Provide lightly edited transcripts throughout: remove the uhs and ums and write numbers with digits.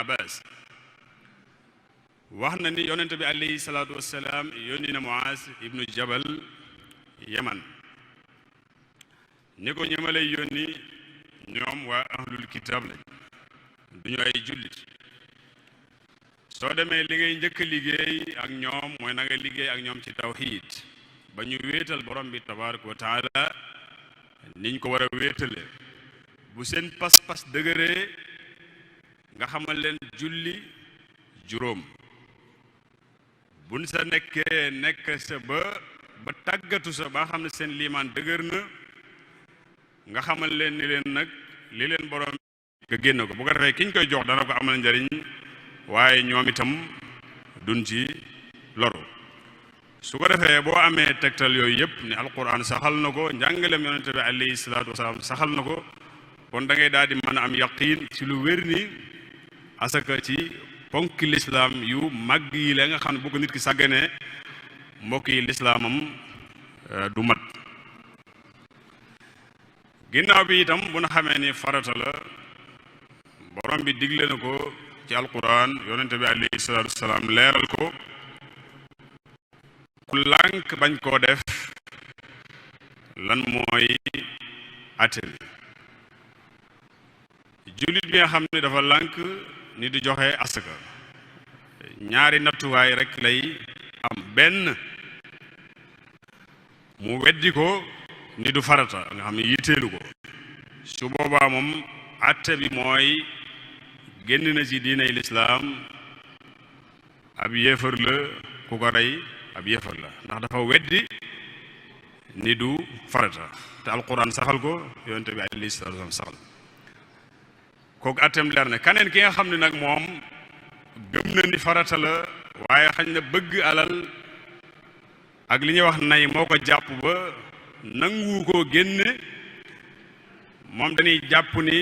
Abbas wax na ni yonente bi alayhi salaatu wassalaam yónni na Muaz ibnu Jabal Yaman ni ko ñama lay yónni ñoom waa ahlul kitaab lañ duñu ay jullit soo demee li ngay njëkk liggéey ak ñoom mooy na nga liggéey ak ñoom ci tawxiid ba ñu wéetal borom bi tabaaraka wa taala niñ ko war a wéetale bu seen pas-pas dëgëree nga xamal leen julli juróom buñ sa nekkee nekk sa ba tàggatu sa ba xam ne seen liimaan dëgër na nga xamal leen ni leen nag li leen borom nga génn ko bu ko defee kiñ koy jox dana ko amal njariñ waaye ñoom itam duñ ci loru su ko defee boo amee tegtal yooyu yëpp ni alquran saxal na ko njàngaleem yonente bi alayhi salaatu wasalaam saxal na ko kon da ngay daal di mën a am yaqiin ci lu wér ni asaka ci ponki lislaam yu màgg yi la nga xam ne bu ko nit ki sàgganee mbokk yi lislaamam du mat ginnaaw bi itam bu na xamee ni farata la borom bi digle na ko ci alquran yonente bi alayhi salaatu wasalaam leeral ko ku lànk bañ koo def lan mooy atte bi jullit bi nga xam ne dafa lànk ni di joxe asaka ñaari nattuwaay rek lay am benn mu weddi ko ni du farata nga xam ne yitteelu ko su boobaa moom atte bi mooy génn na ci diinay lislaam ab yéefar la ku ko rey ab yéefar la ndax dafa weddi ni du farata te alquran saxal ko yonente bi alayhi salaatu wa salaam saxal kooku attem leer ne kaneen ki nga xam ne nag moom gëm na ni farata la waaye xañ na bëgg alal ak li ñuy wax nay moo ko jàpp ba nangu koo génne moom dañuy jàpp ni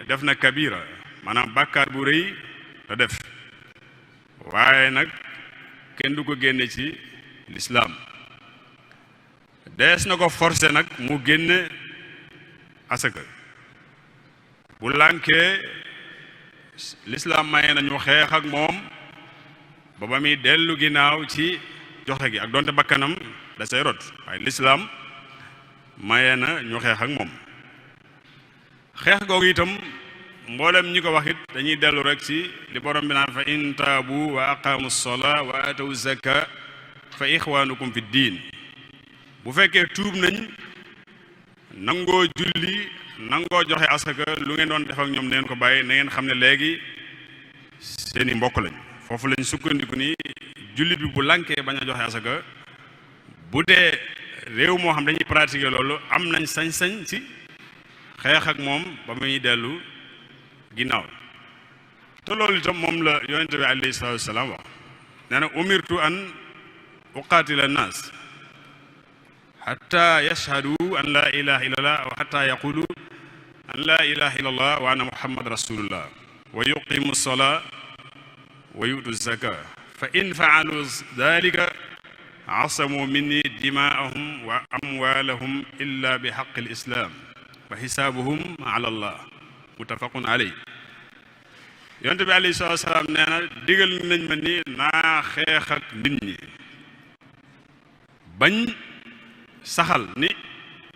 def na kabira maanaam bàkkaar bu rëy la def waaye nag kenn du ko génne ci lislaam dees na ko forcé nag mu génne asaka bu lànkee lislaam maye nañu xeex ak moom ba muy dellu ginnaaw ci joxe gi ak donte bakkanam da say rot waaye lislaam maye na ñu xeex ak moom xeex googu itam mboolem ñi ko wax it dañuy dellu rek ci li borom bi naan fa in taabu wa aqaamu salaa wa atawu zaka fa ixwaanukum fi diin bu fekkee tuub nañ nangoo julli nangoo joxe asaka lu ngeen doon def ak ñoom neen ko bàyyi na ngeen xam ne léegi seeni mbokk lañ foofu lañ sukkandiku ni jullit bi bu lànkee bañ a joxe asaka bu dee réew moo xam dañuy pratiquer loolu am nañ sañ-sañ ci xeex ak moom ba muy dellu ginnaaw te loolu itam moom la yonente bi alayhi salaatu wasalaam wax nee na umirtu an uqaatila annaas xatta yashhadu an laa ilaha illallah wa xatta yaqulu an laa ilaha illallah wa anna muhammad rasulullah wa yuqimu salaa wa yu'tu zaka fa in faalu dalika asamu minni dimaahum wa amwalahum illa bi xaqi lislam wa xisaabuhum ala allah muttafaqun aley yonte bi alayhi salaatu wasalaam nee na digal nañ ma ni naa xeex ak nit ñi bañ saxal ni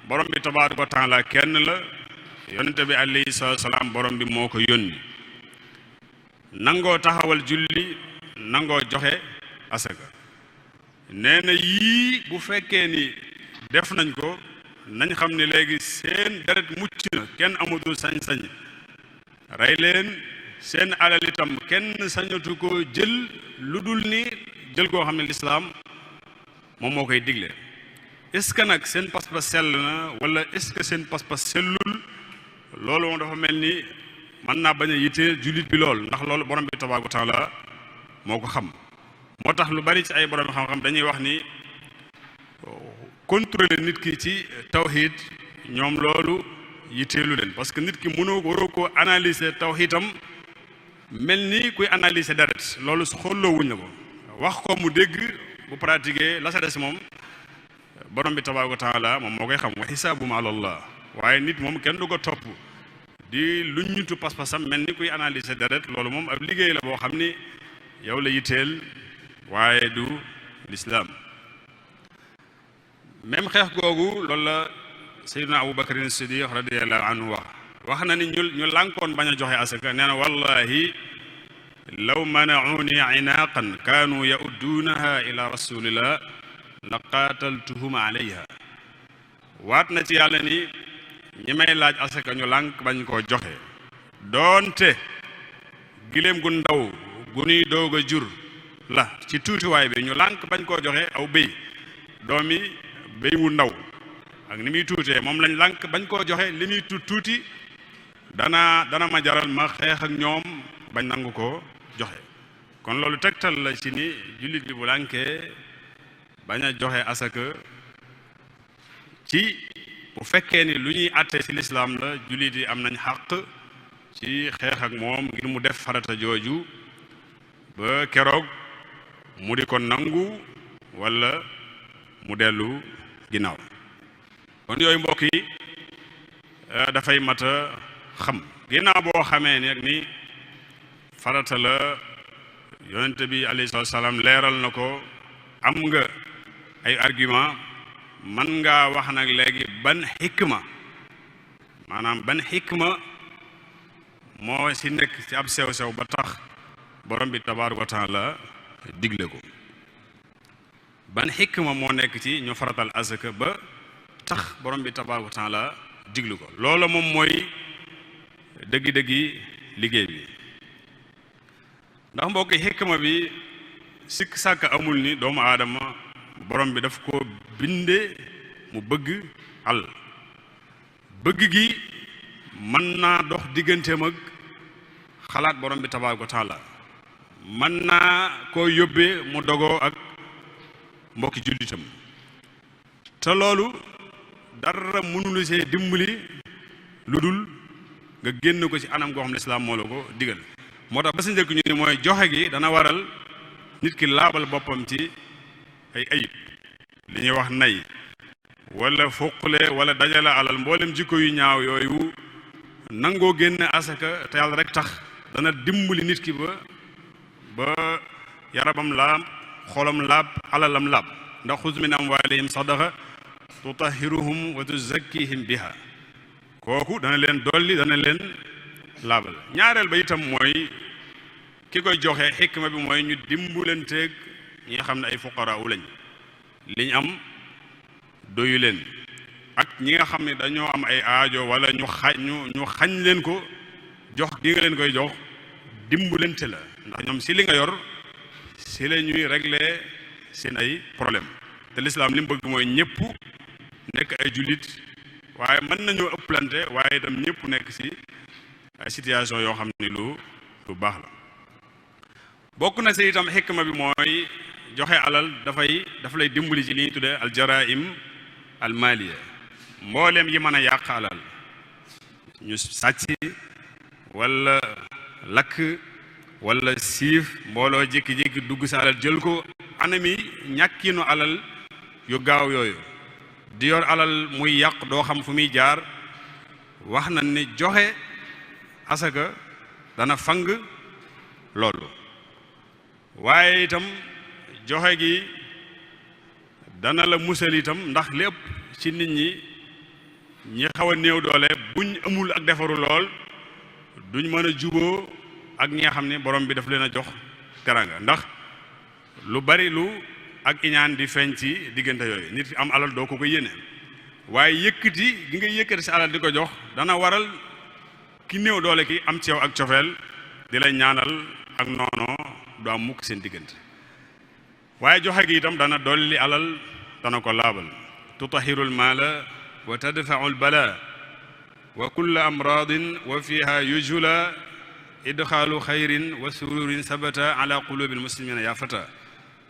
borom bi tabaaraka wa taala kenn la yonente bi alayhi salaatu wasalaam borom bi moo ko yónni nangoo taxawal julli nangoo joxe asaka nee na yii bu fekkee ni def nañ ko nañ xam ne léegi seen deret mucc na kenn amatul sañ-sañ rey leen seen alal itam kenn sañatu ko jël lu dul ni jël koo xam ne lislaam moom moo koy digle est-ce que nag seen pas-pas sell na wala est-ce que seen pas-pas sellul loolu moom dafa mel ni mën naa bañ a yittee jullit bi lool ndax loolu borom bi tabaaraka wa taala moo ko xam moo tax lu bari ci ay borom xam-xam dañuy wax ni contrôler nit ki ci tawxiid ñoom loolu yitteelu leen parce que nit ki waroo ko analyser tawxiidam mel ni kuy analyser deret loolu su xooloo wuñ la ko wax ko mu dégg bu pratiquer la sa des moom borom bi tabaaraka wa taala moom moo koy xam wa xisaabuhum ala Allah waaye nit moom kenn du ko topp di luññutu pas-pasam mel ni kuy analyser deret loolu moom ab liggéey la boo xam ni yow la yitteel waaye du lislaam même xeex googu loolu la Seydina Abu Bakrin Siddiq radiyallahu anhu wax na ni ñu lànkoon bañ a joxe asaka nee na wallahi law mana'uni inaqan kaanu ya'udduunaha ila rasulillah la qaataltuhum alayha waat na ci yàlla ni ñi may laaj asaka ñu lànk bañ koo joxe doonte giléem gu ndaw gu nuy doog a jur la ci tuutiwaay bi ñu lànk bañ koo joxe aw béy doomi béy wu ndaw ak ni muy tuutee moom lañ lànk bañ koo joxe li muy tuuti dana ma jaral ma xeex ak ñoom bañ nangu ko joxe kon loolu tegtal la ci ni jullit bi bu lànkee bañ a joxe asaka ci bu fekkee ni lu ñuy àtte ci lislaam la jullit yi am nañ xàq ci xeex ak moom ngir mu def farata jooju ba keroog mu di ko nangu walla mu dellu ginnaaw kon yooyu mbokk yi dafay mat a xam ginnaaw boo xamee ni farata la yonent bi alayhi salaam leeral na ko am nga ay argument man ngaa wax nag léegi ban xikma moo ci nekk ci ab sew-sew ba tax borom bi tabaaraka wa taala digle ko ban xikma moo nekk ci ñu faratal asaka ba tax borom bi tabaaraka wa taala digle ko loola moom mooy dëggi-dëggi liggéey bi ndax mbokk xikma bi sikk sàkk amul ni doomu aadama borom bi daf ko binde mu bëgg àll bëgg gi mën naa dox digganteem ak xalaat borom bi tabaaraka wa taala mën naa koo yóbbee mu dogoo ak mbokki jullitam te loolu dara mënulu see dimbali lu dul nga génn ko ci anam goo xam ne islaam moo la ko digal moo tax ba sa njëkk ñu ni mooy joxe gi dana waral nit ki laabal boppam ci ay ayib li ñuy wax nay wala foqale wala dajale alal mboolem jikko yu ñaaw yooyu nangoo génne asaka te yàlla rek tax dana dimbali nit ki ba yaramam laab xolam laab alalam laab ndax xuz min amwaalihim sadaqa tutahhiruhum wa tuzakkihim biha kooku dana leen dolli dana leen laabal ñaareel ba itam mooy ki koy joxe xikma bi mooy ñu dimbulanteeg ñi nga xam ne ay fuqaraa lañ liñ am doyu leen ak ñi nga xam ne dañoo am ay aajo wala ñu xañ leen ko jox gi nga leen koy jox dimbulante la ndax ñoom si li nga yor si la ñuy régler seen ay problème te lislaam li mu bëgg mooy ñëpp nekk ay jullit waaye mën nañoo ëpplante waaye itam ñëpp nekk si ay situation yoo xam ne lu baax la bokk na si itam xikma bi mooy joxe alal dafa lay dimbali ci li ñuy tuddee al jaraim al maliya mbooleem yi mën a yàq alal ñu sàcc wala lakk wala siif mbooloo jékki-jékki dugg sa alal jël ko anami ñàkkinu alal yu gaaw yooyu di yor alal muy yàq doo xam fu muy jaar wax na ni joxe asaka dana fang loolu waaye itam joxe gi dana la musal itam ndax lépp ci nit ñi xaw a néew doole buñ amul ak defaru lool duñ mën a juboo ak ñi nga xam ne borom bi daf leen a jox teranga ndax lu bari lu ak iñaan di feeñ ci diggante yooyu nit am alal doo ko yéene waaye yëkkati gi nga yëkkati si alal di ko jox dana waral ki néew doole ki am ci yow ak cofeel di la ñaanal ak noono du am mukk seen diggante waaye joxe gi itam dana dolli alal dana ko laabal tutahirul maala wa tadfau lbala wa kulla amradin wa fiha yujula idxaalu xayrin wa sururin sabata ala qulubi lmuslimina ya fata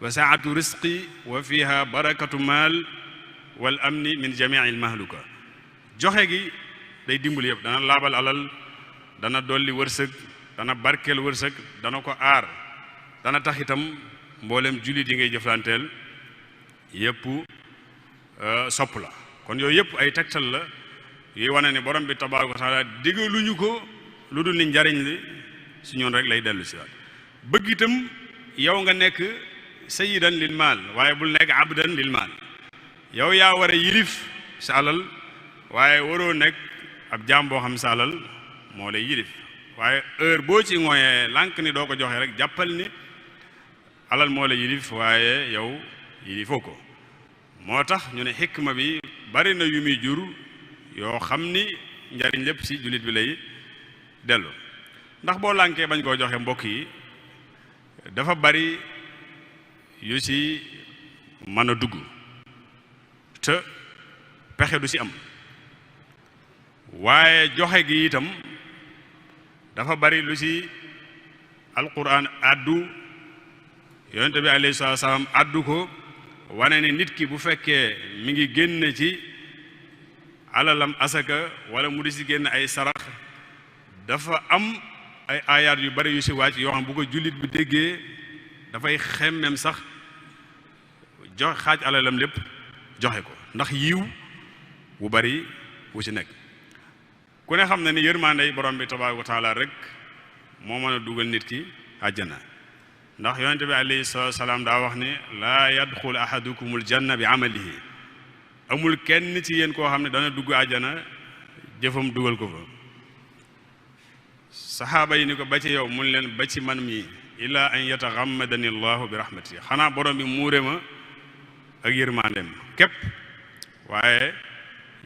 wa saatu risqi wa fiha barakatu maal wal amni min jamii almahluka joxe gi day dimbali yëpp dana laabal alal dana dolli wërsëg dana barkeel wërsëg dana ko aar dana tax itam mboolem jullit yi ngay jëflanteel yëpp sopp la kon yooyu yëpp ay tegtal la yi wane ne borom bi tabaaraka wa taala digaluñu ko lu dul ni njariñ li si ñoon rek lay dellu si waat bëgg itam yow nga nekk sayyidan lil maal waaye bul nekk abdan lil maal yow yaa war a yilif sa alal waaye waroo nekk ab jaam boo xam sa alal moo lay yilif waaye heure boo ci ngooyee lànk ni doo ko joxe rek jàppal ni alal moo la yilif waaye yow yilifoo ko moo tax ñu ne xikma bi bari na yu muy jur yoo xam ni njariñ lépp ci jullit bi lay dellu ndax boo lànkee bañ koo joxe mbokk yi dafa bari yu ci mën a dugg te pexe du ci am waaye joxe gi itam dafa bari lu ci alquran addu yonent bi alayhi salaam addu ko wane ne nit ki bu fekkee mi ngi génn ci alalam asaka wala mu di ci génn ay sarax dafa am ay ayaat yu bari yu ci wàcc yoo xam bu ko jullit bi déggee dafay xemmem sax jox xaaj alalam lépp joxe ko ndax yiw bu bari wu ci nekk ku ne xam na ni yërmande borom bi tabaaraka wa taala rek moo mën a dugal nit ki àjjana ndax yonente bi alayhi salaatu salaam daa wax ni laa yadxul ahadukumul janna bi amalihi amul kenn ci yéen koo xam ne dana dugg àjjana jëfam dugal ko fa saxaaba yi ni ko ba ci yow mun leen ba ci man mii illaa an yataxammadani allahu bi rahmati xanaa borom bi muure ma ak yërmandeem képp waaye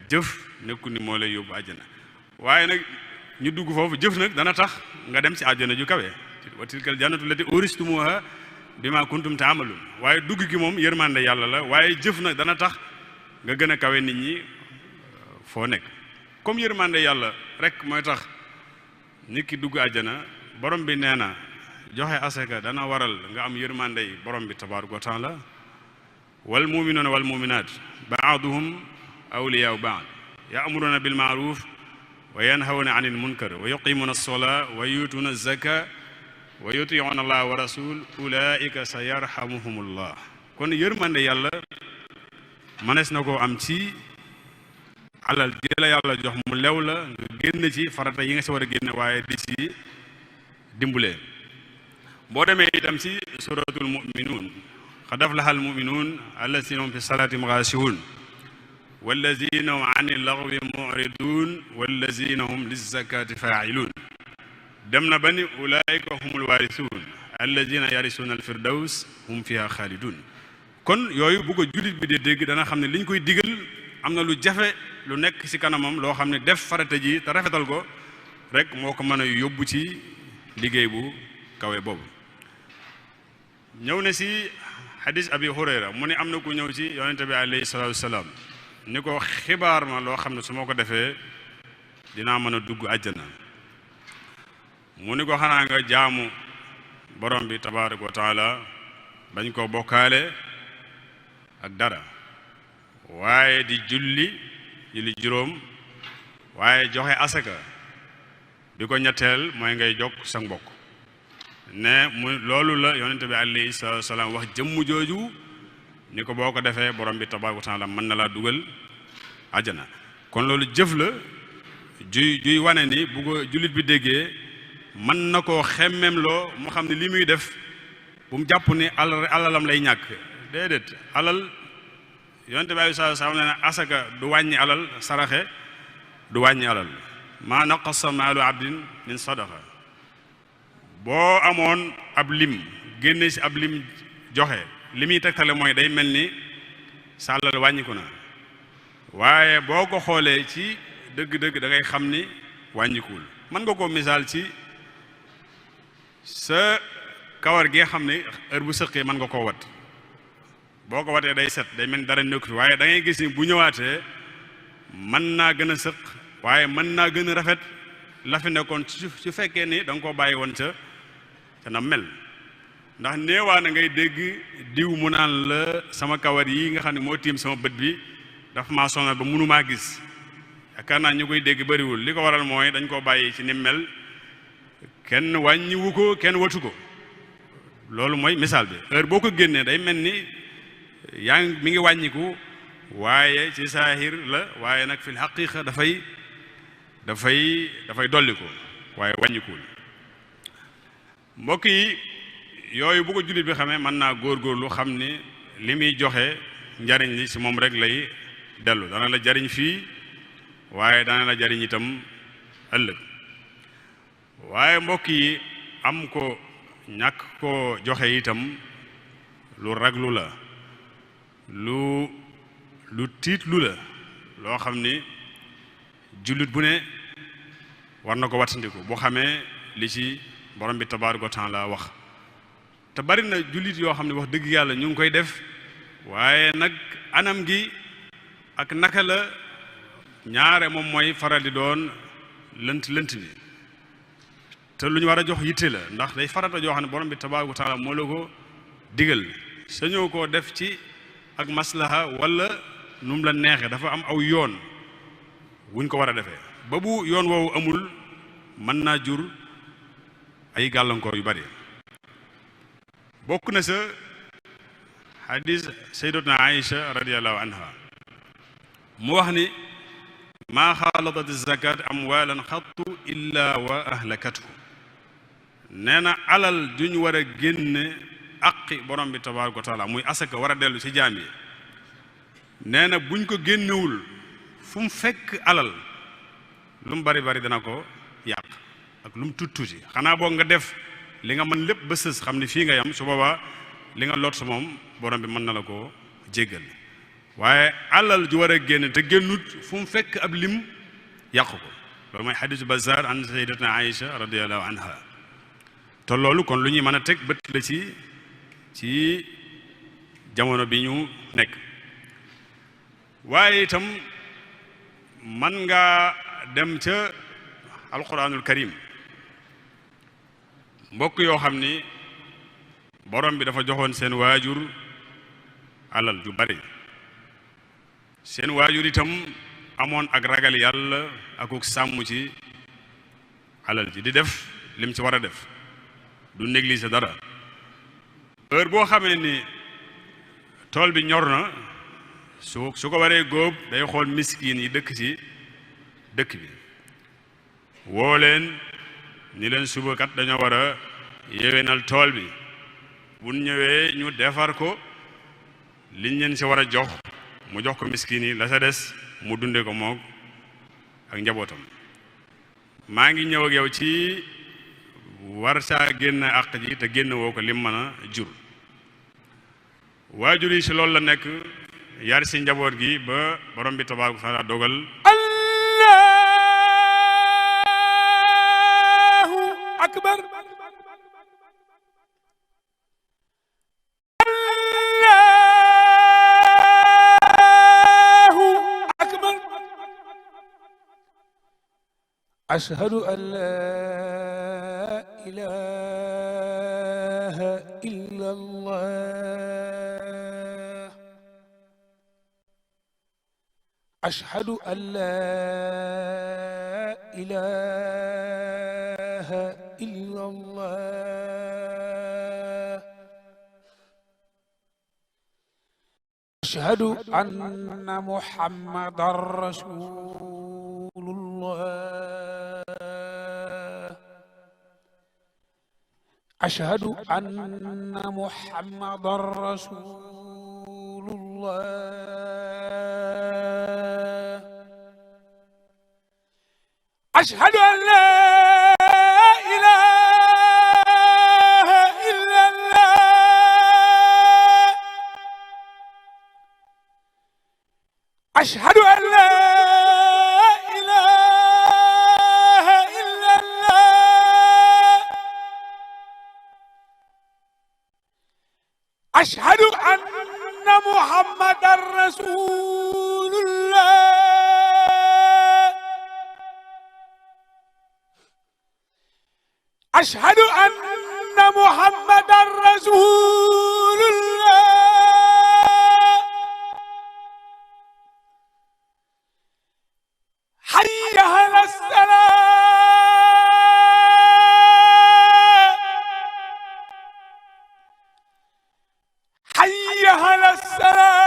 jëf nekku ni moo lay yóbbu àjjana waaye nag ñu dugg foofu jëf nag dana tax nga dem ci àjjana ju kawe wa tilkal jannatu lati uristumuha bima kuntum taamaluun waaye dugg gi moom yërmande yàlla la waaye jëf nag dana tax nga gën a kawe nit ñi foo nekk comme yërmande yàlla rek mooy tax nit ki dugg àjjana borom bi nee na joxe asaka dana waral nga am yërmande yi borom bi tabaaraka wa taala wal muminuuna wal muminaat baaduhum awliyaau baad ya'muruuna bil maaruf wa yanhawna anil munkar wa yuqimuuna as-salaa wa yuutuuna az-zakaa wa yutii'uuna allaha wa rasul ulaika sa yarhamuhumullah kon yërmande yàlla mënees na koo am ci alal ji la yàlla jox mu lew la nga génn ci farata yi nga si war a génne waaye di ci dimbulee boo demee itam ci suratul muminuun qad aflaha al muminuun allazina hum fi salaatihim xaashi'uun wallazina hum ani laghwi mu'riduun wallazina hum lizzakaati faa'iluun dem na ba ni ulaa'ika humul waarisuun allazina yarisuuna al firdaws hum fiha xaaliduun kon yooyu bu ko jullit bi di dégg dana xam ne li ñu koy digal am na lu jafe lu nekk ci kanamam loo xam ne def farata ji te rafetal ko rek moo ko mën a yóbbu ci liggéey bu kawe boobu ñëw na ci hadis abi hurayra mu ne am na ku ñëw ci yonente bi alayhi salaatu wasalaam ni ko xibaar ma loo xam ne su ma ko defee dinaa mën a dugg àjjana mu ni ko xanaa nga jaamu borom bi tabaaraka wa taala bañ koo bokkaale ak dara waaye di julli juróom waaye joxe asaka bi ko ñetteel mooy ngay jokk sa mbokk ne mu loolu la yonente bi alayhi salaatu wasalaam wax jëmm jooju ni ko boo ko defee borom bi tabaaraka wa taala mën na laa dugal àjjana kon loolu jëf la juy wane ni bu ko jullit bi déggee mën na koo xemmem loo mu xam ne li muy def bu mu jàpp ni alalam lay ñàkk déedéet alal yonente bi alayhi salaatu wasalaam ne asaka du wàññi alal saraxe du wàññi alal maa naqasa maalu abdin min sadaqa boo amoon ab lim génne ci ab lim joxe li muy tegtale mooy day mel ni sa alal wàññiku na waaye boo ko xoolee ci dëgg-dëgg da ngay xam ni wàññikuwul mën nga ko misaal ci sa kawar gi nga xam ne heure bu sëqee mën nga koo wat boo ko watee day set day mel ni dara nekku fi waaye da ngay gis ni bu ñëwaatee mën naa gën a sëq waaye mën naa gën a rafet la fi nekkoon su fekkee ni da nga koo bàyyi woon ca na mel ndax neewaa na ngay dégg diw mu naan la sama kawar yi nga xam ne moo tiim sama bët bi dafa maa sonal ba mënumaa gis yaakaar naa ñu koy dégg bariwul li ko waral mooy dañ koo bàyyi ci ni mel kenn wàññiwu ko kenn watu ko loolu mooy misaal bi heure boo ko génnee day mel ni yaa ngi mi ngi wàññiku waaye ci saahir la waaye nag fil haqiqa dafay dafay dolli ko waaye wàññikuwul. mbokk yi yooyu bu ko jullit bi xamee mën naa góorgóorlu xam ni li muy joxe njariñ li ci moom rek lay dellu, dana la jariñ fii waaye dana la jariñ itam ëllëg. waaye mbokk yi am ko ñàkk ko joxe itam lu raglu la, lu tiitlu la, loo xam ni jullit bu ne war na ko wattandiku boo xamee li ci borom bi tabaaraka wa taala wax. te bari na jullit yoo xam ne wax dëgg yàlla ñu ngi koy def, waaye nag anam gi ak naka la ñaare moom mooy faral di doon lënt bi te lu ñu war a jox yitte la, ndax day farata joo xam ne borom bi tabaaraka wa taala moo la ko digal. sañoo koo def ci ak maslaha wala nu mu la neexee, dafa am aw yoon wuñ ko war a defee. ba bu yoon woowu amul mën naa jur ay gàllankoor yu bari. bokk na sa hadis sayyidatuna Aïcha radiyallahu anha mu wax ni maa xaalatat zakat amwalan xattu illa wa ahlakathu. nee na alal juñ war a génne aqi borom bi tabaaraka wa taala muy asaka war a dellu ci jaam yi, nee na buñ ko génnewul fu mu fekk alal lu mu bari bari dana ko yàq ak lu mu tuuti xanaa boog nga def li nga mën lépp ba sës xam ni fii nga yam, su boobaa li nga lot sa moom borom bi mën na la ko jéggal. waaye alal ju war a génn te génnut fu mu fekk ab lim yàq ko. loolu mooy xadisu Bazzar an sayyidatuna Aïcha radiyallahu anha. te loolu kon lu ñuy mën a teg bët la ci jamono bi ñu nekk. waaye itam man nga dem ca alquranul karim, mbokk yoo xam ni borom bi dafa joxoon seen waajur alal ju bari, seen waajur itam amoon ak ragal yàlla akuk sàmm ci alal ji, di def lim ci war a def, du négliger dara. heure boo xamee ni tool bi ñor na, su ko waree góob day xool miskin yi dëkk ci dëkk bi, woo leen ni leen suba kat dañoo war a yéwénal tool bi, bu ñëwee ñu defar ko, liñ leen ci war a jox mu jox ko miskin yi, la sa des mu dunde ko moog ak njabootam. maa ngi ñëw ak yow ci war saa génn àq ji te génn woo ko lim mën a jur. waajur yi ci loolu la nekk, yar ci njaboot gi ba borom bi tabaaraka wa taala dogal Allahu akbar, Allahu akbar. ashhadu an laa ilaaha illallah, ashhadu an laa ilaaha illallah, ashhadu anna muhammadan rasulullah, ashhadu anna muhammadan rasulullah, ashhadu an la ilaha illallah, ashhadu an la ilaha illallah, ashhadu anna muhammadan rasulullah, ashhadu anna muhammadan rasulullah, hayya ala salah, hayya ala salah,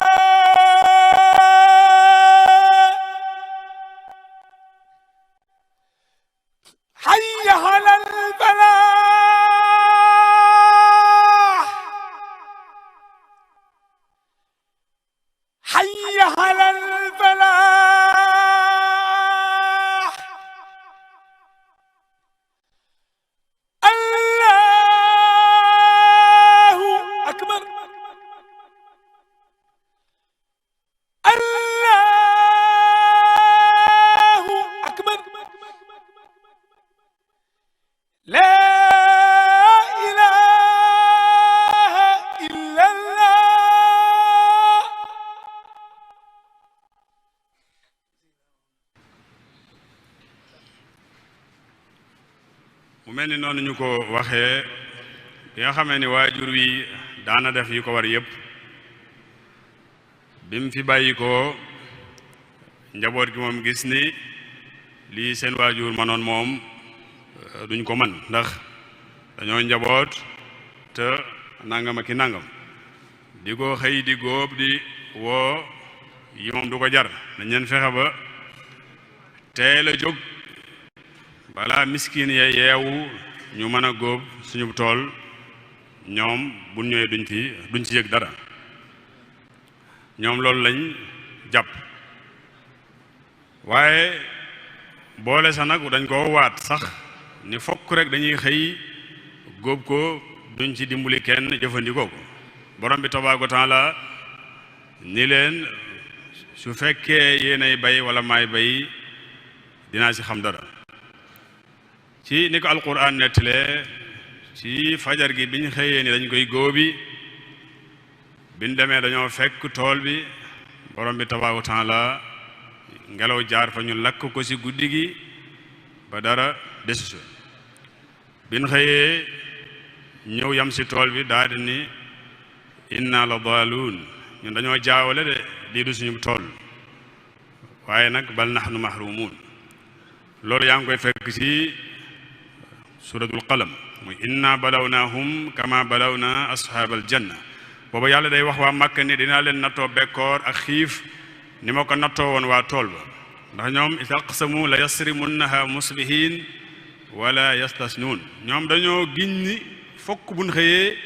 mel ni noonu ñu ko waxee bi nga xamee ni waajur wi daana def yi ko war yépp bi mu fi bàyyi ko njaboot gi moom gis ni lii seen waajur manoon moom duñ ko man ndax dañoo njaboot te nangam ak i nangam di ko xëy di góob di woo yi moom du ko jar dañ leen fexe ba teel a jóg balaa miskin ya yeewu ñu mën a góob suñu tool ñoom bu ñëwee duñ ci yëg dara ñoom loolu lañ jàpp waaye boole sax nag dañ koo waat sax ni fokk rek dañuy xëy góob ko duñ ci dimbali kenn jëfandikoo ko borom bi tabaaraka wa taala ni leen su fekkee yéenay bay wala maay bay dinaa ci xam dara ci ni ko alquran nettalee ci fajar gi biñ xëyee ni dañ koy góobi biñ demee dañoo fekk tool bi borom bi tabaaraka wa taala ngelaw jaar fa ñu lakk ko ci guddi gi ba dara desu biñ xëyee ñëw yam ci tool bi daal di ni inna la daaluun ñun dañoo jaawale de lii du suñu tool waaye nag bal nahnu mahrumun loolu yaa ngi koy fekk ci suratul qalam muy inna balawnahum kama balawna ashaabal janna booba yàlla day wax waa Màkka ni dinaa leen nattoo bekkoor ak xiif ni ma ko nattoo woon waa tool ba ndax ñoom istaqsamu la yasrimunnaha musbihin wala yastasnuun ñoom dañoo giñ ni fokk buñ xëyee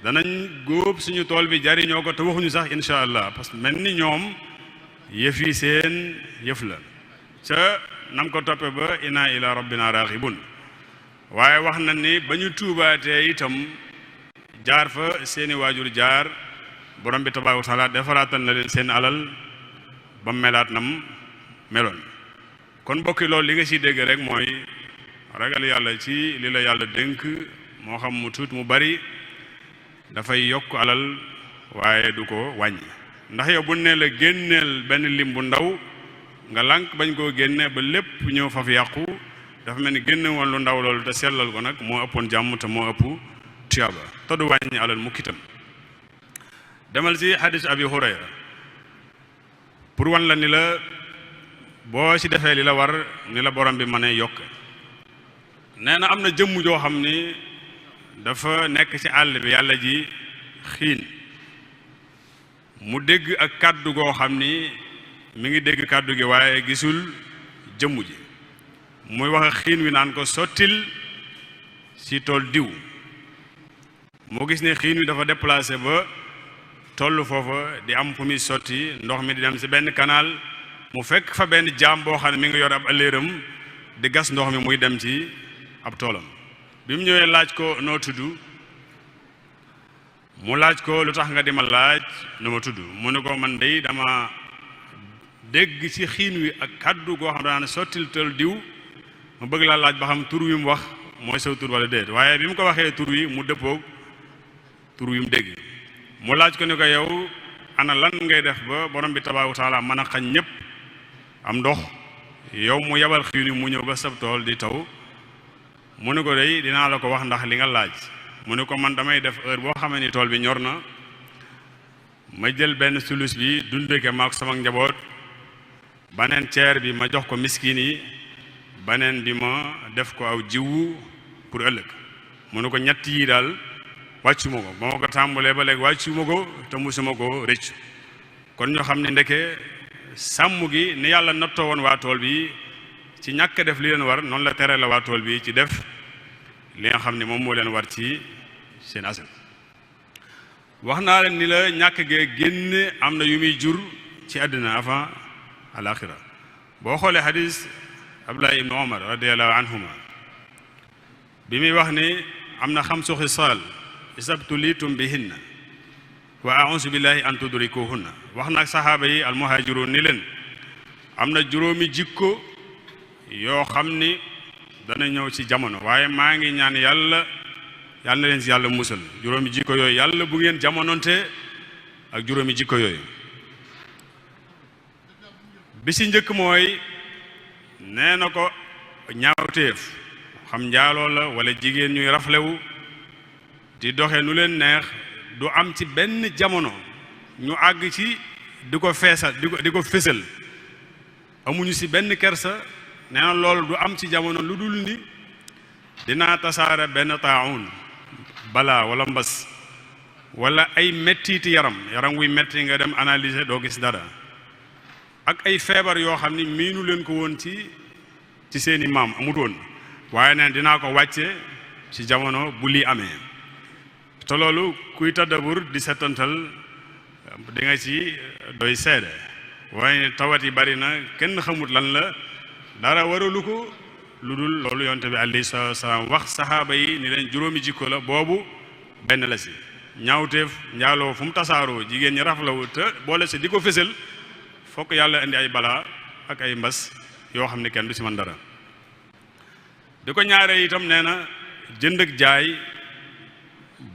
danañ góob suñu tool bi jariñoo ko te waxuñu sax insha allah parce que mel ni ñoom yëf yi seen yëf la ca nam ko toppe ba inna ila rabbina raghibun waaye wax na ni ba ñu tuubaatee itam jaar fa seeni waajur jaar borom bi tabaaraka wa taala defaraatal na leen seen alal ba melaat nam meloon kon bokki loolu li nga ciy dégg rek mooy ragal yàlla ci li la yàlla dénk moo xam mu tuut mu bari dafay yokk alal waaye du ko wàññi ndax yow bu ne la génneel benn lim bu ndaw nga lànk bañ koo génne ba lépp ñëw fa fi yàqu dafa mel ni génne woon lu ndaw loolu te sellal ko nag moo ëppoon jàmm te moo ëpp tuyaaba te du wàññi alal mu kitam demal ci hadis abi hurayra pour wan la ni la boo ci defee li la war ni la borom bi mën a yokk nee na am na jëmm joo xam ni dafa nekk ci àll bi yàlla ji xiin mu dégg ak kàddu goo xam ni mi ngi dégg kàddu gi waaye gisul jëmm ji muy wax xiin wi naan ko sottil ci tool diw moo gis ne xiin wi dafa déplacé ba toll foofa di am fu muy sotti ndox mi di dem ci benn canal mu fekk fa benn jaam boo xam ne mi ngi yor ab ëllëram di gas ndox mi muy dem ci ab toolam bi mu ñëwee laaj ko noo tudd mu laaj ko lu tax nga di ma laaj nu ma tudd mu ne ko man dey dama dégg ci xiin wi ak kàddu goo xam daan sottil tool diw ma bëgg laa laaj ba xam tur wi mu wax mooy saw tur wala déet waaye bi mu ko waxee tur wi mu dëppoog tur wi mu dégg mu laaj ko ni ko yow ana lan ngay def ba borom bi tabaaraka wa taala mën a xañ ñëpp am ndox yow mu yabal xiin wi mu ñëw ba sab tool di taw mu ne ko dey dinaa la ko wax ndax li nga laaj mu ne ko man damay def heure boo xamee ni tool bi ñor na ma jël benn sulus bi dundeke maak sama njaboot baneen ceer bi ma jox ko miskin yi baneen bi ma def ko aw jiwu pour ëllëg mu ne ko ñett yi daal wàccuma ko ba ma ko tàmbalee ba léegi wàccuma ko te musuma ko rëccu kon ñoo xam ne ndeke sàmm gi ni yàlla nattoo woon waa tool bi ci ñàkk def li leen war noonu la tere la waa tool bi ci def li nga xam ne moom moo leen war ci seen asal wax naa leen ni la ñàkk gee génn am na yu muy jur ci àddina avant alaxira boo xoolee hadis Abdullah ibn Umar radiallahu anhuma bi muy wax ni am na xamsu xisaal isabtulitum bihinna wa a'uuzu billahi an tudrikuhunna wax na ak saxaaba yi almuhaajiruun ni leen am na juróomi jikko yoo xam ni dana ñëw ci jamono waaye maa ngi ñaan yàlla na leen ci yàlla musal juróomi jikko yooyu yàlla bu ngeen jamononte ak juróomi jikko yooyu bi ci njëkk mooy nee na ko ñaawteef xam njaaloo la wala jigéen ñuy raflewu di doxe nu leen neex du am ci benn jamono ñu àgg ci di ko feesal di ko fésal amuñu ci benn kersa nee na loolu du am ci jamono lu dul ni dinaa tasaare benn taawun balaa wala mbas wala ay mettiiti yaram wuy metti nga dem analyser doo gis dara ak ay feebar yoo xam ni miinu leen ko woon ci seeni maam amut woon waaye neen dinaa ko wàcce ci jamono bu lii amee te loolu kuy tàddabur di setantal di nga ci doy seede waaye tawat yi bari na kenn xamut lan la dara waralu ko lu dul loolu yonte bi alayhi salaatu wasalaam wax saxaaba yi ni leen juróomi jikko la boobu benn la si ñaawteef njaaloo fu mu tasaaroo jigéen ñi raflawu te boole si di ko fësal fokk yàlla indi ay balaa ak ay mbas yoo xam ne kenn du si man dara di ko ñaaree itam nee na jënd ak jaay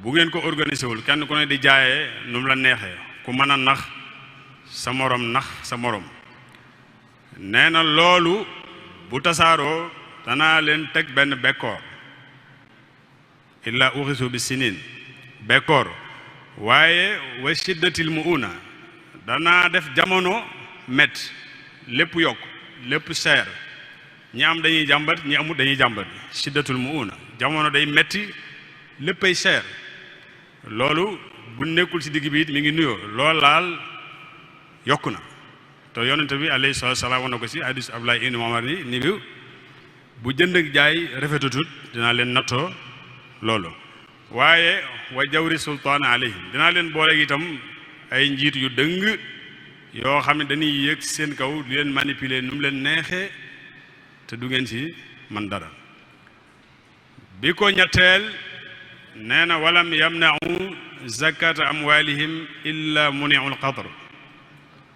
bu ngeen ko organisé wul kenn ku ne di jaayee nu mu la neexee ku mën a nax sa morom nax sa morom nee na loolu bu tasaaroo danaa leen teg benn bekkoor illa uxisu bi sinin bekkoor waaye wa shiddatil muuna danaa def jamono met lépp yokk lépp seer ñi am dañuy jàmbat ñi amut dañuy jàmbat shiddatul muuna jamono day metti léppay seer loolu bu nekkul ci digg bi it mi ngi nuyoo lool laal yokku na te yonente bi alayhi salaatu salaam wax na ko ci hadis Abdullah ibn Umar ni bi bu jënd ak jaay rafetatut dinaa leen nattoo loolu waaye wa jawri sultaan alayhim dinaa leen boole itam ay njiit yu dëng yoo xam ne dañuy yëg seen kaw di leen manipuler nu mu leen neexee te du ngeen ci man dara bi ko ñetteel nee na walam yamna'u zakata amwalihim illa muni'u alqadr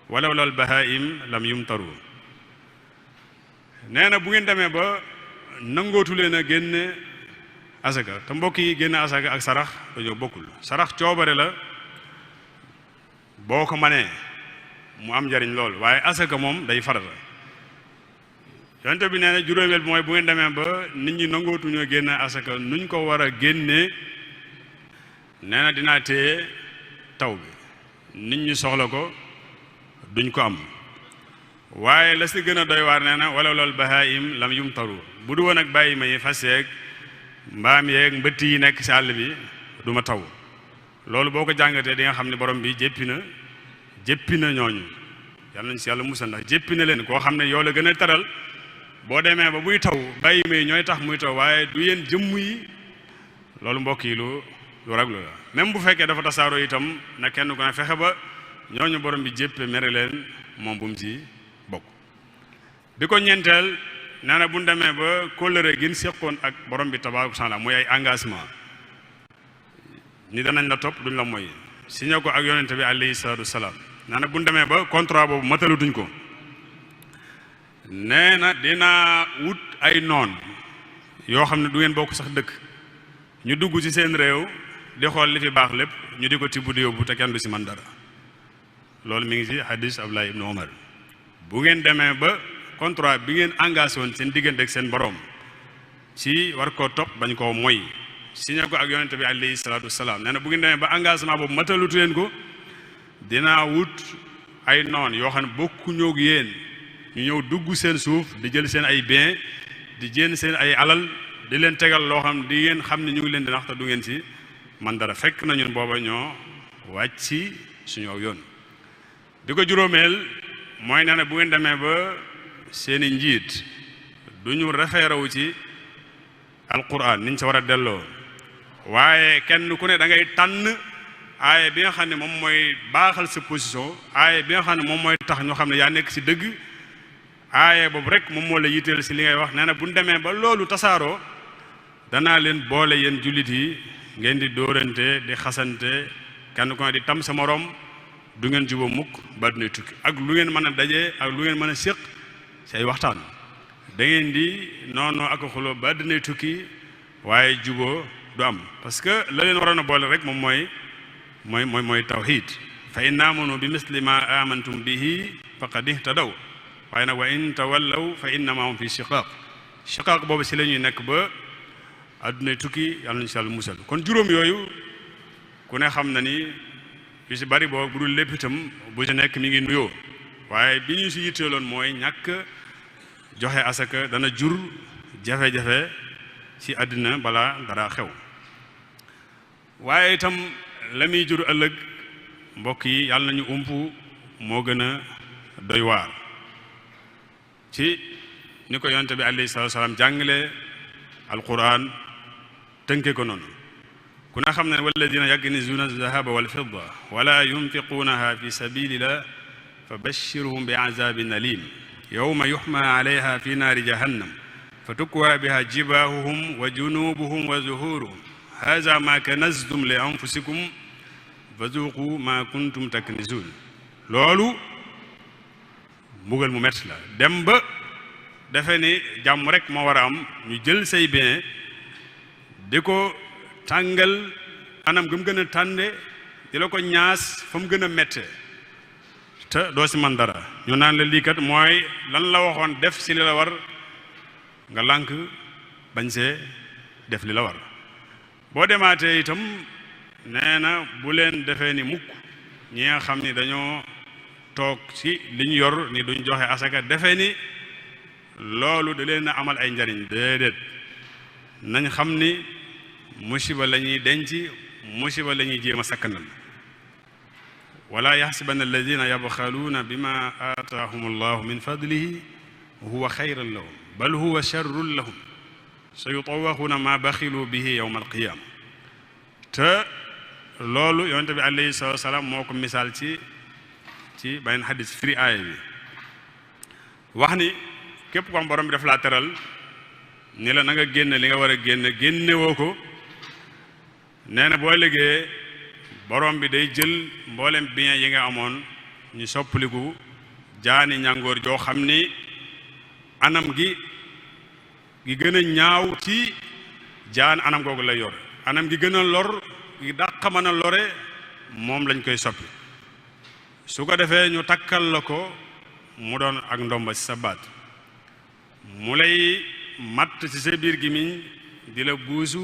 walaw lal bahaim lam yumtaru nee na bu ngeen demee ba nangootu leen a génne asaka te mbokk yi génne asaka ak sarax dañoo bokkul sarax coobare la boo ko manee mu am njariñ lool waaye asaka moom day farata yonte bi nee na juróomeel bi mooy bu ngeen demee ba nit ñi nangootuñoo génne asaka nuñ ko war a génnee nee na dinaa téye taw bi nit ñi soxla ko duñ ko am waaye la si gën a doy waar nee na wala lool bahaim lam yumtaru bu du woon ak bàyyi ma yi fas yeeg mbaam yeeg mbëtt yi nekk si àll bi du ma taw loolu boo ko jàngatee di nga xam ne borom bi jéppi na ñooñu yàlla nañ si yàlla musal ndax jéppi na leen koo xam ne yow la gën a taral boo demee ba buy taw bàyyi ma yi ñooy tax muy taw waaye du yéen jëmm yi loolu mbokk yi lu raglu la même bu fekkee dafa tasaaroo itam na kenn ku ne fexe ba ñooñu borom bi jéppe mere leen moom bu mu ci bokk bi ko ñeenteel nee na bu ñu demee ba kóllëre gin séqoon ak borom bi tabaaraka taala muy ay engagement ni danañ la topp duñ la moy signé ko ak yonente bi alayhi salaatu wasalaam nee na bu ñu demee ba contrat boobu matalutuñ ko nee na dinaa wut ay noon yoo xam ne du ngeen bokk sax dëkk ñu dugg ci seen réew di xool li fi baax lépp ñu di ko tibb di yóbbu te kenn du ci man dara loolu mi ngi ci hadis Abdullah ibn Umar bu ngeen demee ba contrat bi ngeen engagé woon seen diggante ak seen borom ci war koo topp bañ koo moy signé ko ak yonente bi alayhi salaatu wasalaam nee na bu ngeen demee ba engagement boobu matalutu leen ko dinaa wut ay noon yoo xam ne bokkuñoo ak yéen ñu ñëw dugg seen suuf di jël seen ay bien di jël seen ay alal di leen tegal loo xam di ngeen xam ne ñu ngi leen di nax te du ngeen ci man dara fekk na ñun booba ñoo wàcc ci suñu aw yoon di ko juróomeel mooy nee na bu ngeen demee ba seeni njiit du ñu référé wu ci alquran niñ sa war a delloo waaye kenn ku ne da ngay tànn aaye bi nga xam ne moom mooy baaxal sa position aaye bi nga xam ne moom mooy tax ñoo xam ne yaa nekk ci dëgg aaye boobu rek moom moo la yitteel ci li ngay wax nee na bu ñu demee ba loolu tasaaroo danaa leen boole yéen jullit yi ngeen di dóorante di xasante kenn ku ne di tam sa morom du ngeen jubóo mukk ba dina tukki ak lu ngeen mën a dajee ak lu ngeen mën a séq ci ay waxtaan da ngeen di noonu ak xuloo ba dina tukki waaye jubóo du am parce que la leen waroon a boole rek moom mooy tawhid fa in aamanu bi misli ma amantum bihi faqad ihtadaw waaye nag wa in tawallaw fa innama hum fi shiqaq boobu si la ñuy nekk ba addunay tukki yàlla nañu si yàlla musal kon juróom yooyu ku ne xam na ni yu si bari boo bu dul lépp itam bu ci nekk mi ngi nuyoo waaye bi ñu si yitteeloon mooy ñàkk joxe asaka dana jur jafe-jafe ci àddina balaa dara xew waaye itam la muy jur ëllëg mbokk yi yàlla nañu ump moo gën a doy waar ci ni ko yonent bi alayhi salaatu wa salaam jàngale alquran tënke ko noonu ku na xam ne walladina yaknizuuna az-zahaba wal fidda wala yunfiquunaha fi sabilillah fa bashirhum bi azabin alim yawma yuhma alayha fi naari jahannam fa tukwaa biha jibaahuhum wa junubuhum wa zuhuruhum haza ma kanaztum li anfusikum fa zuqu ma kuntum taknizuun loolu mbugal mu metti la dem ba defe ni jàmm rek moo war a am ñu jël say bien di ko tàngal anam gëm gën a tànde di la ko ñaas fa mu gën a mette te doo si man dara ñu naan la lii kat mooy lan la waxoon def si li la war nga lànk bañ see def li la war boo demaatee itam nee na bu leen defee ni mukk ñi nga xam ni dañoo toog ci li ñu yor ni duñ joxe asaka defee ni loolu da leen a amal ay njariñ déedéet nañ xam ni musiba la ñuy denc musiba la ñuy jéem a sakkanal wala yaxsibanna alladina yabxaluuna bima aataahum allahu min fadlihi huwa xayran lahum bal huwa charrun lahum sa yutawaxuuna ma baxilu bihi yowma alqiyama te loolu yonente bi alayhi salatu wasalaam moo ko misaal ci beneen xadis firi aaya bi wax ni képp ko am borom bi daf laa teral ni la na nga génn li nga war a génne woo ko nee na boo liggéey borom bi day jël mboolem bien yi nga amoon ñu soppaliku jaani ñàngoor joo xam ni anam gi gën a ñaaw ci jaan anam googu lay yor anam gi gën a lor gi dàq mën a lore moom lañ koy soppi su ko defee ñu takkal la ko mu doon ak ndomba ci sa baat mu lay matt ci sa biir gémmiñ di la buusu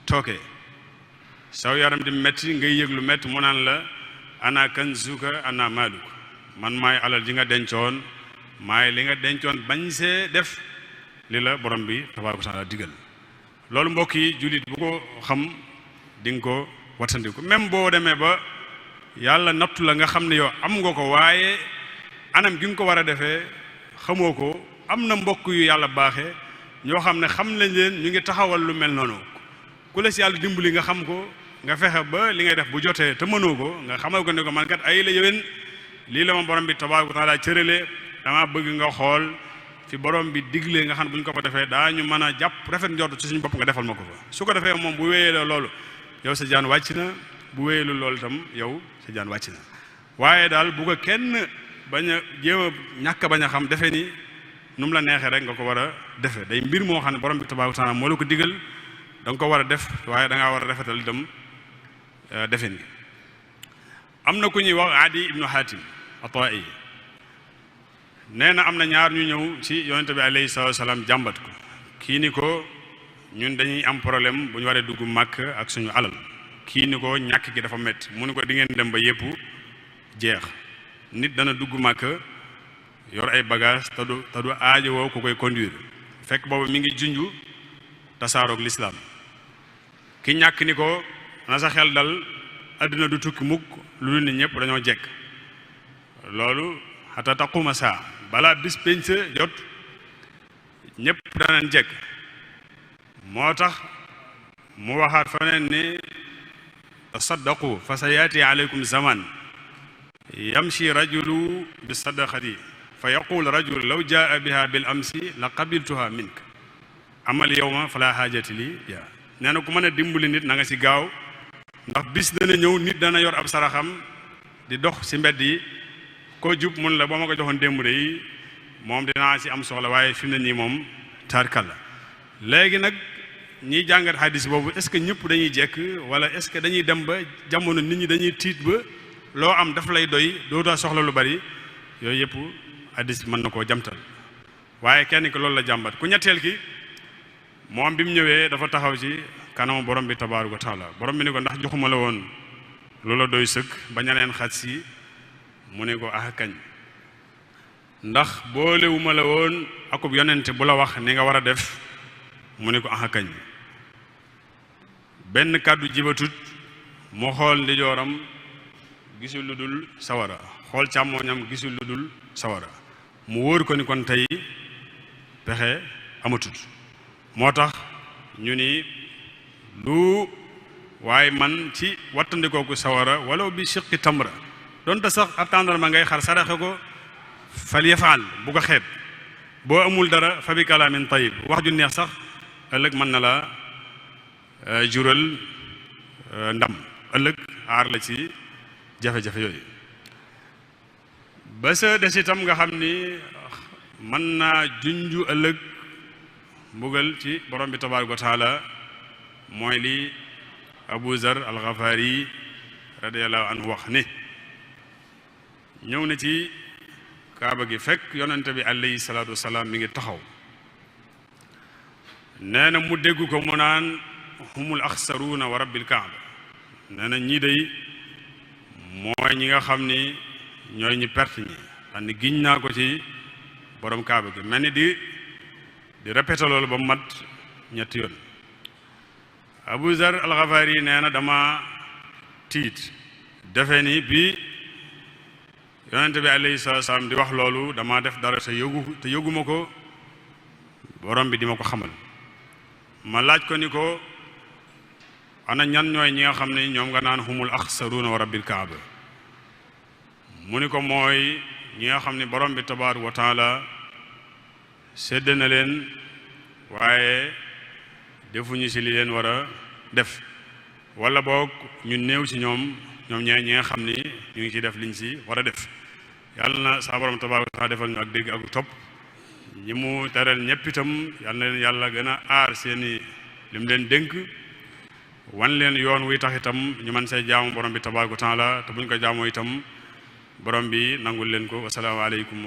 tooke saw yaram di metti ngay yëg lu metti mu naan la ana kanzuka ana maaluk man maay alal ji nga dencoon maay li nga dencoon bañ see def li la borom bi tabaaraka wa taala digal loolu mbokk yi jullit bu ko xam di nga ko wattandiku même boo demee ba yàlla nattu la nga xam ne yow am nga ko waaye anam gi nga ko war a defee xamoo ko am na mbokk yu yàlla baaxee ñoo xam ne xam nañ leen ñu ngi taxawal lu mel noonu ku la si yàlla dimbali nga xam ko nga fexe ba li ngay def bu jotee te mënoo ko nga xamal ko ne ko man kat ay la yéwén lii la ma borom bi tabaaraka wa taala cërale dama bëgg nga xool fi borom bi digle nga xam ne bu ñu ko fa defee daañu mën a jàpp rafet njort ci suñu bopp nga defal ma ko fa su ko defee moom bu wéyee loolu yow sa jaan wàcc na bu wéyelu loolu itam yow sa jaan wàcc na waaye daal bu ko kenn bañ a jéem a ñàkk bañ a xam defee ni nu mu la neexee rek nga ko war a defee day mbir moo xam ne borom bi tabaaraka wa taala moo la ko digal da nga ko war a def waaye da ngaa war a rafetal itam defe ni am na ku ñuy wax Adi ibnu Hatim At-Ta'i nee na am na ñaar ñu ñëw ci yonente bi alayhi salaatu wasalaam jàmbat ko kii ni ko ñun dañuy am problème bu ñu waree dugg màkk ak suñu alal kii ni ko ñàkk gi dafa métti mu ni ko di ngeen dem ba yépp jeex nit dana dugg màkk yor ay bagage te du aajowoo ku koy conduire fekk boobu mi ngi junju tasaaroog lislaam ki ñàkk ni ko na sa xel dal àddina du tukki mukk lu dul ni ñëpp dañoo jekk loolu xata taquma saa balaa bis penc jot ñëpp danañ jekk moo tax mu waxaat faneen ni tasaddaqu fa sa yaati aleykum zaman yamshi rajulu bi sadaqati fa yaqul rajul law jaa biha bil amsi la qabiltuha mink amal yawma fala haajati li yaa nee na ku mën a dimbali nit na nga ci gaaw ndax bis dana ñëw nit dana yor ab saraxam di dox ci mbedd yi koo jub mun la boo ma ko joxoon démb de yi moom dinaa ci am soxla waaye fi mu ne nii moom taarkal la léegi nag ñiy jàngat hadis boobu est-ce que ñëpp dañuy jekk wala est-ce que dañuy dem ba jamono nit ñi dañuy tiit ba loo am daf lay doy dootoo soxla lu bari yooyu yëpp hadis bi mën na koo jamtal waaye kenn ki loolu la jàmbat ku ñetteel ki moom bi mu ñëwee dafa taxaw ci kanamu borom bi tabaaraka wa taala borom bi ni ko ndax joxuma la woon loola doy sëkk bañ a leen xaj si mu ne ko ah kañ ndax boolewuma la woon akub yonente bu la wax ni nga war a def mu ne ko ah kañ benn kàddu jibatut mu xool ndijooram gisul lu dul sawara xool càmmooñam gisul lu dul sawara mu wóor ko ni kon tey pexe amatut moo tax ñu ni lu waaye man ci wattandikooku sawara wala bi shiqqi tamra donte sax ab tàndarma ngay xar saraxe ko fal yafaal bu ko xeeb boo amul dara fa bi kalaamin tayyib wax ju neex sax ëllëg mën na la jural ndam ëllëg aar la ci jafe-jafe yooyu ba sa des itam nga xam ni mën naa junju ëllëg mbugal ci borom bi tabaaraka wa taala mooy li Abu Zar al-Ghafari radiyallahu anhu wax ni ñëw na ci kaaba gi fekk yonente bi alayhi salaatu wasalaam mi ngi taxaw nee na mu dégg ko mu naan humul axsaruuna wa rabbil kaaba nee na ñii day mooy ñi nga xam ni ñooy ñi perte ñi xam ni giñ naa ko ci borom kaaba gi mel ni di répété loolu ba mu mat ñetti yoon Abu Zar al-Ghafari nee na dama tiit defe ni bi yonente bi alayhi salaatu salaam di wax loolu dama def dara te yëguma ko borom bi di ma ko xamal ma laaj ko ni ko ana ñan ñooy ñi nga xam ne ñoom nga naan humul axsaruuna wa rabbil kaaba mu ni ko mooy ñi nga xam ne borom bi tabaaraka wa taala sedd na leen waaye defuñu ci li leen war a def wala boog ñu néew ci ñoom ñee ñi nga xam ni ñu ngi ci def liñ ci war a def yàlla na sa borom tabaaraka wa taala defal ñu ak dégg ak topp ñi mu teral ñëpp itam yàlla na leen yàlla gën a aar seeni li mu leen dénk wan leen yoon wuy tax itam ñu mën see jaamu borom bi tabaaraka wa taala te buñ ko jaamoo itam borom bi nangul leen ko wassalaamu aleykum